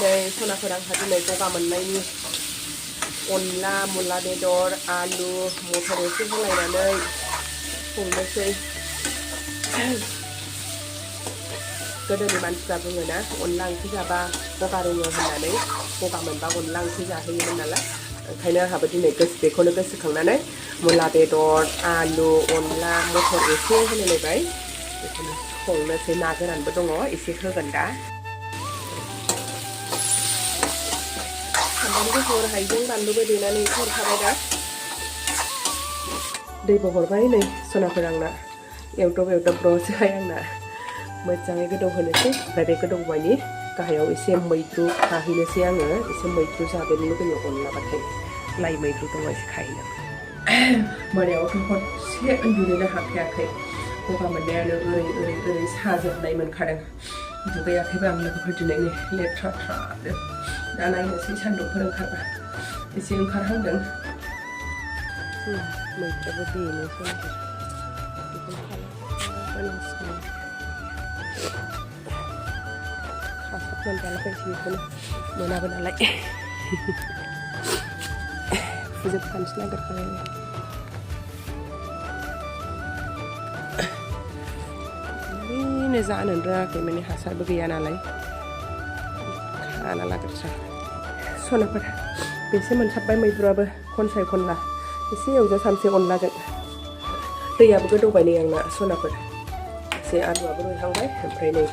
नै सनाफोर आंहा दिनै गगा मोननायनि अनला मुला बेदर आलु मटर एसे होलायनानै संनोसै। गोदोनि मानसिफ्रा बुङोना अनला ओंख्रि जाबा गगा रोङो होननानै, गगा मोनबा अनला ओंख्रि जाहोयोमोन नालाय, ओंखायनो आंहाबो दिनै बेखौनो गोसोखांनानै मुला बेदर आलु अनला मटर एसे होलायलायबाय। बेखौनो संनोसै। ना गोरानबो दङ एसे होगोन दा। सामब्राम गुफुर हाइजें बानलुबो देनानै एसे हरखाबाय दा। दैबो हरबाय नै सनाफोर आंना एवदब र'सोहाय आंना। मोजाङै गोदौ होनोसै। ओमफ्राय बे गोदौबायनि गाहायाव एसे मैद्रु खाहैनोसै आङो। एसे मैद्रु जादेरनो लुगैयो अनलाबाथाय। लाइ मैद्रु दङ एसे खाहैनो। मोनायावथ' हरसे उन्दुनोनो हाखायाखै। गगा मोननायानो ओरै साजोबनाय मोनखादों। दुगैयाखैबो आं लोगोफोर दिनै लेथ्रा थानो। दा नायनोसै सान्दुंफोर ओंखारबा एसे ओंखारहांदों। मैद्रुबो देनोसै खासाबनानै जालाबायसै बेखौनो मोनाबो नालाय। फोजोबखानोसै नागिरखाबाय। ओरैनो जानो रोङाखै माने हासारबो गैया नालाय। खाना लाग्रोसै सनाफोर। बेसे मोनसाबबाय मैद्रुआबो खनसाय खनला। एसे एवजासामसै अनलाजों। दैयाबो गोदौबाय नै आंना सनाफोर। एसे आलुआबो रुइहांबाय। ओमफ्राय नै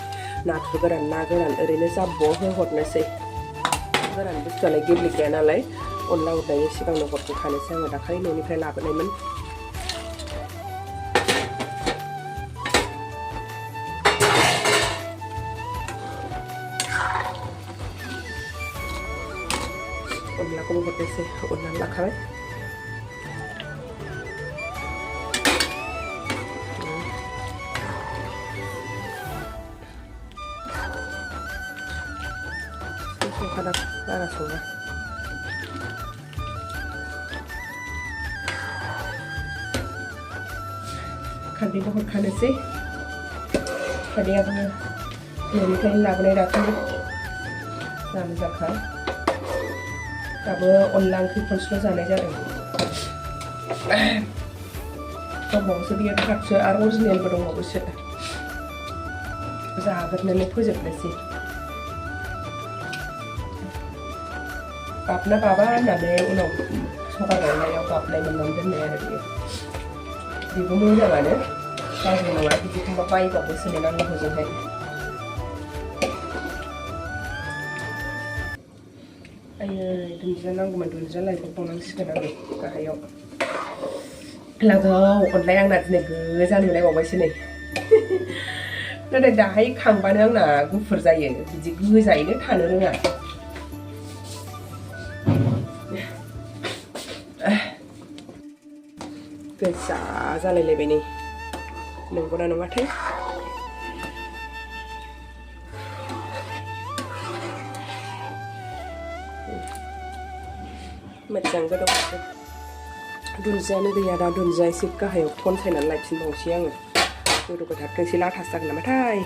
नाथुर गोरान ना गोरान ओरैनो जाब्ब' होहरनोसै। गोरान बुस्थुआलाय गेब्लेखाया नालाय। अनला उरनायनि सिगांनो हरखानोसै आङो। दाखालि न'निफ्राय लाबोनायमोन। अनलाखौबो हरनोसै। अनला लाखाबाय। बारा सङा। खारदैबो हरखानोसै। खारदैयाबो न'निफ्रायनो लाबोनाय दाखालि दाम जाखा। दाबो अनला ओंख्रि खनसेल' जानाय जादों। दंबावोसो बियो थाबसो आरो अरिजिनेलबो दंबावोसो। जाग्रोनानै फोजोबनोसै। गाबना गाबा होननानै उनाव सबार गायनायाव गाबनाय मोननानै दोननाय आरो बियो। बेबो मोजाङानो गाज्रि नङा। बिदिखौबा बायबाबो सोनो नांगौ हजोंहाय। आयै दुन्दिया नांगौमोन। दुन्दिया लायब्रबबावनांसिगोन आङो गाहायाव। लागाव अनलाया आंना दिनै गोजा नुलायबावबायसो नै। नाथाय दाहाय खांबानो आंना गुफुर जायो। बिदि गोजायैनो थानो रोङा। गोजा जालायलायबाय नै। नंगौना नङाथाय। मोजां गोदौहोसै। दुन्दियानो गैया दा। दुन्दिया एसे गाहायाव खनसायनानै लायफिनबावसै आङो। गोदौबाय थाथोंसै। लाथासो जागोन नामाथाय।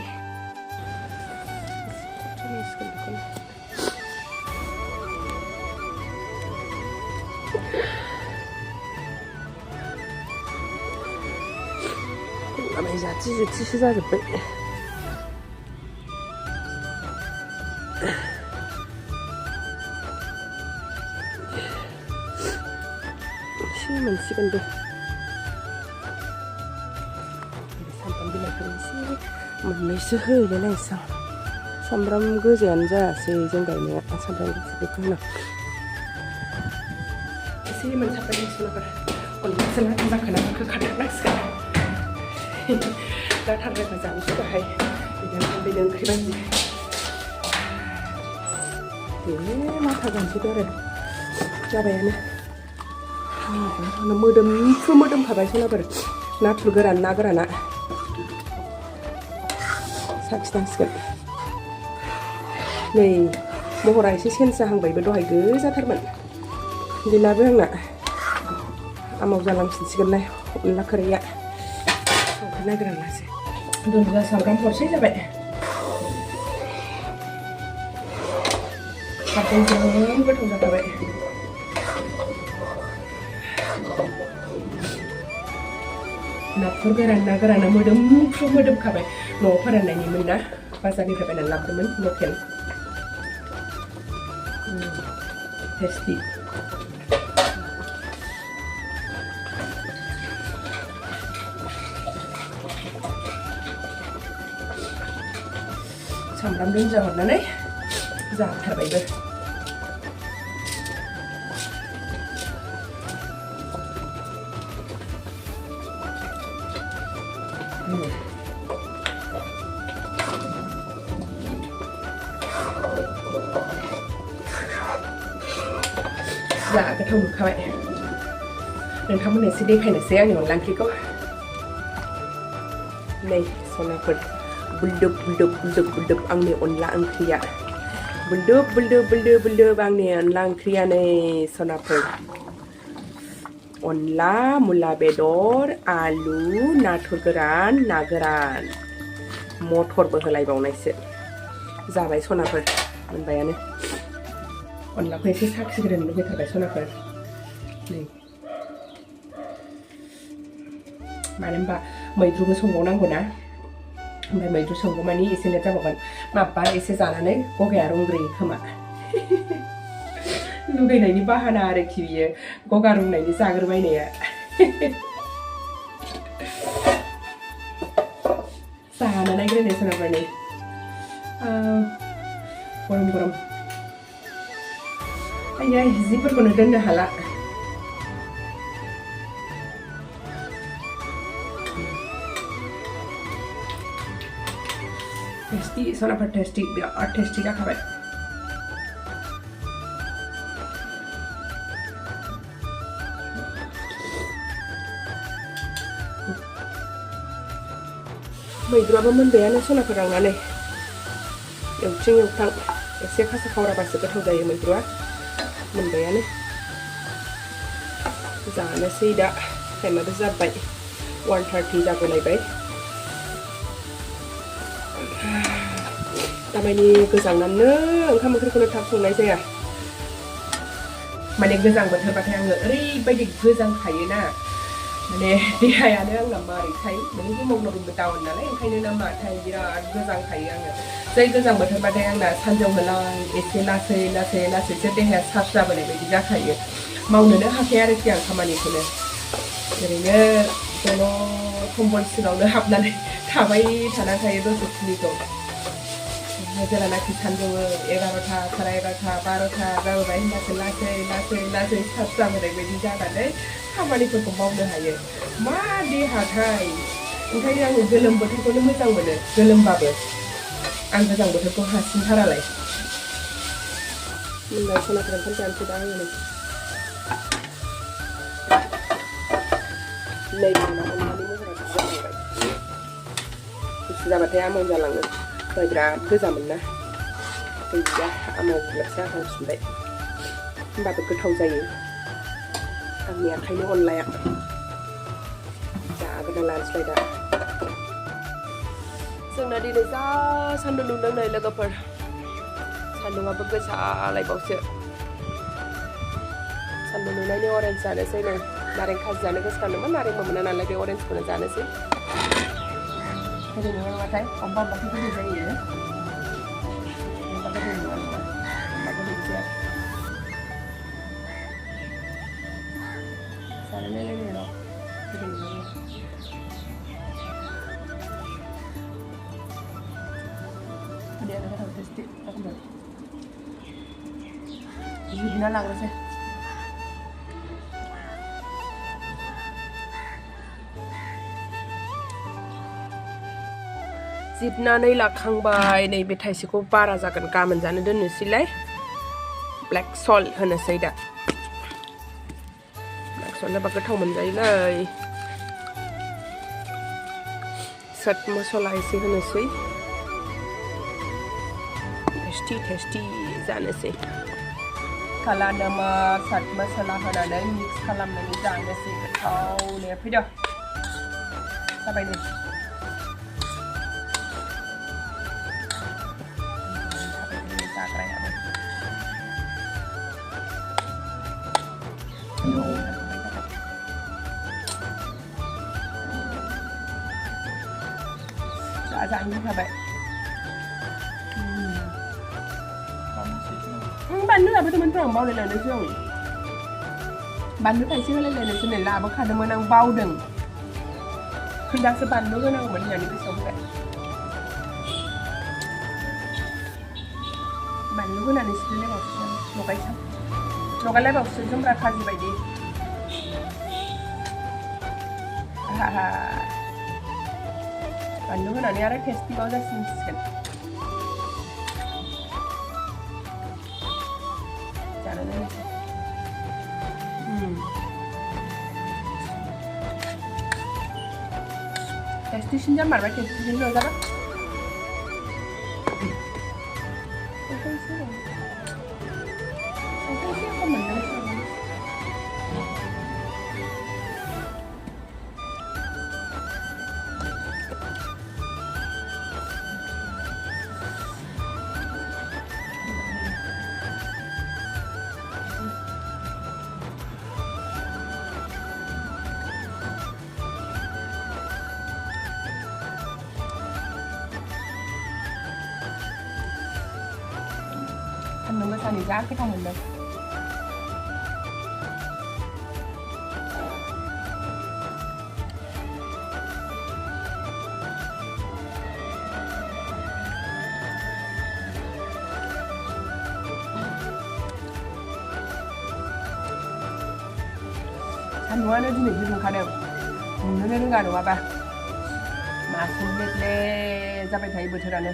आमाय जाथि जाजोब्बाय। एसे मोनसिगोनबो। सामब्राम बिलाइफोर एसे मोननैसो होलायलायनोसै। सामब्राम गोजायानो जायासै जों गायनाया। सामब्राम गुफुर बेखौ होना एसे मोनसाबबाय नोंसोरनाफोर। अनलासो लाथा जाखोना माखो खाथारनांसिगोन। जाथारबायबा जानोसै दाहाय। बेनो ओंख्रि बायदि। लाथा जानोसैबो आरो जाबायानो। मोदोमखाबाय सनाफोर। नाथुर गोरान ना गोराना। साखिनांसिगोन। नै महरा एसे चेन्ज जाहांबायबो। दहाय गोजाथारमोन। गैलाबो आंना। आमाव जालांफिनसिगोनलाय अनला खारैया। संनो नागिरलासो। दुन्दिया सामब्राम हरसै जाबाय। Jakadwng गोथाव जाखाबाय नाफोर गोरान ना गोराना मोदोमखाबाय न'आव फोराननायनिमोन ना बाजारनिफ्राय बायनानै लाबोदोंमोन लकेल टेस्टि सामब्राम दुन्दिया हरनानै जाथारबायबो जा गोथाव नुखाबाय नोंथांमोननो एसे देखायनोसै आंनि अनला ओंख्रिखौ नै सनाफोर बुलदुब बुलदुब बुलदुब बुलदुब आंनि अनला ओंख्रिया बुलदुब बुलदुब बुलदुब बुलदुब आंनि अनला ओंख्रिया नै सनाफोर अनला मुला बेदर आलु नाथुर गोरान ना गोरान मटरबो होलायबावनायसो जाबाय सनाफोर मोनबायानो अनलाखौ एसे साखिग्रोनो लुगैथारबाय सनाफोर नै मानो होनबा मैद्रुबो संबावनांगौ ना ओमफ्राय मैद्रु संगौमानि एसे लेट जाबावगोन माबा एसे जानानै गगाया रुंग्रोयो खोमा लुगैनायनि बाहाना आरोखि बियो गगा रुंनायनि जाग्रोबायनाया जाना नायग्रोनाय सनाफोर नै गरम गरम आइया जिफोरखौनो दोननो हाला टेस्टी सनाफोर टेस्टी बिराद टेस्टी जाखाबाय मैद्रुआबो मोनबायानो सनाफोर आंना नै एवथिं एवथां एसे खासा खावराबासो गोथाव जायो मैद्रुआ मोनबायानो जानोसै दा टाइमाबो जाबाय 1:30 जाबोलायबाय दामानि गोजांनानै ओंखाम ओंख्रिखौनो थाब संनाय जाया माने गोजां बोथोरबाथाय आङो ओरैबायदि गोजांखायोना माने देहायानो आंना मारैखाय माने हिमग्ल'बिनबो डाउन नालाय ओंखायनो ना माथाय बिराद गोजांखायो आङो जै गोजां बोथोरबाथाय आंना सानजौहोलां एसे लासै लासै लासैसो देहाया सार्ज जाबोनाय बायदि जाखायो मावनोनो हाखाया आरोखि आं खामानिखौनो ओरैनो दल' कम्बल सिङावनो हाबनानै थाबाय थानांखायो दसेखिनिखौ जेलानाखि सानजौवो 11टा 11:30 12टा जाबोबाय होनबासो लासै लासै लासै सार्ज जाबोनाय बायदि जानानै खामानिफोरखौ मावनो हायो मा देहाथाय ओंखायनो आङो गोलोम बोथोरखौनो मोजां मोनो गोलोमबाबो आं गोजां बोथोरखौ हासिनथारालाय मोनबाय सनाफोर ओंखाम जानोसै दा आङो नै अनला अनलानि महरा जाबाय गुसु जाबाथाय आमाव जालाङो दहाय बिराद गोजामोन ना गैया आमाव बिरादसो आहांफिनबाय होमबाबो गोथाव जायो आंनि आखाइनि अनलाया जागोन लानोसै दा जोंना दिनै जा सान्दुं दुंदों नै लोगोफोर सान्दुंआबो गोसालायबावसो सान्दुं दुंनायनि अरेन्ज जानोसै नै नारें खाजि जानो गोसोखांदोंमोन नारेंबो मोना नालाय बे अरेन्जखौनो जानोसै गोदै नङाबाथाय अबेबा अबेबाखौ गोदै जायो अबेबा गोदै नङा नङा अबेबा गोदै जाया जानो नायलायनो र' गोदै नङा गोदैयानो गोथाव टेस्टि जागोन बिदिना लाग्रोसै जिबनानै लाखांबाय नैबे थाइसेखौ बारा जागोन गाबोन जानो दोननोसैलाय ब्लेक सल्ट होनोसै दा ब्लेक सल्ट होबा गोथाव मोनजायोलै साट मसला एसे होनोसै टेस्टि टेस्टि जानोसै काला नमक साट मसला होनानै मिक्स खालामनानै जानोसै गोथावनो फैदो जाबाय नै Dạ như thế vậy. Bạn nước là bây giờ mình tưởng bao lên là được chưa? Bạn nước này chưa lên là cho nên là bác khả năng mình đang bao đừng. Khi đang sẽ bạn nước cái nào mình nhà đi sống vậy. Bạn nước cái này sẽ lên một cái xong. Một cái level sẽ chúng ta khai gì vậy đi. Bạn nước cái này ada festival dah sini. Testi 신장 말말 testi 신장 사라. Anh đừng có sao điều giá cái con mình được. Anh nói nó chỉ mình dùng khá đều. Nó nên gà đúng không bà? Mà không biết lê ra phải thấy bữa trưa này.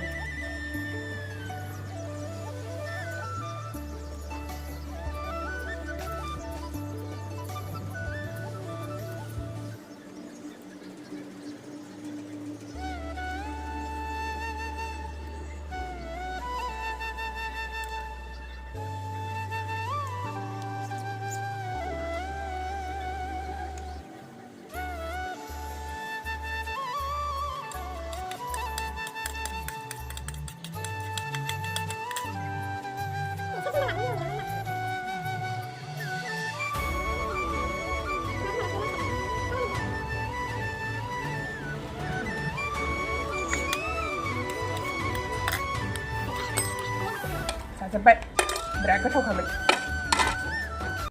Sampai berapa kau kami?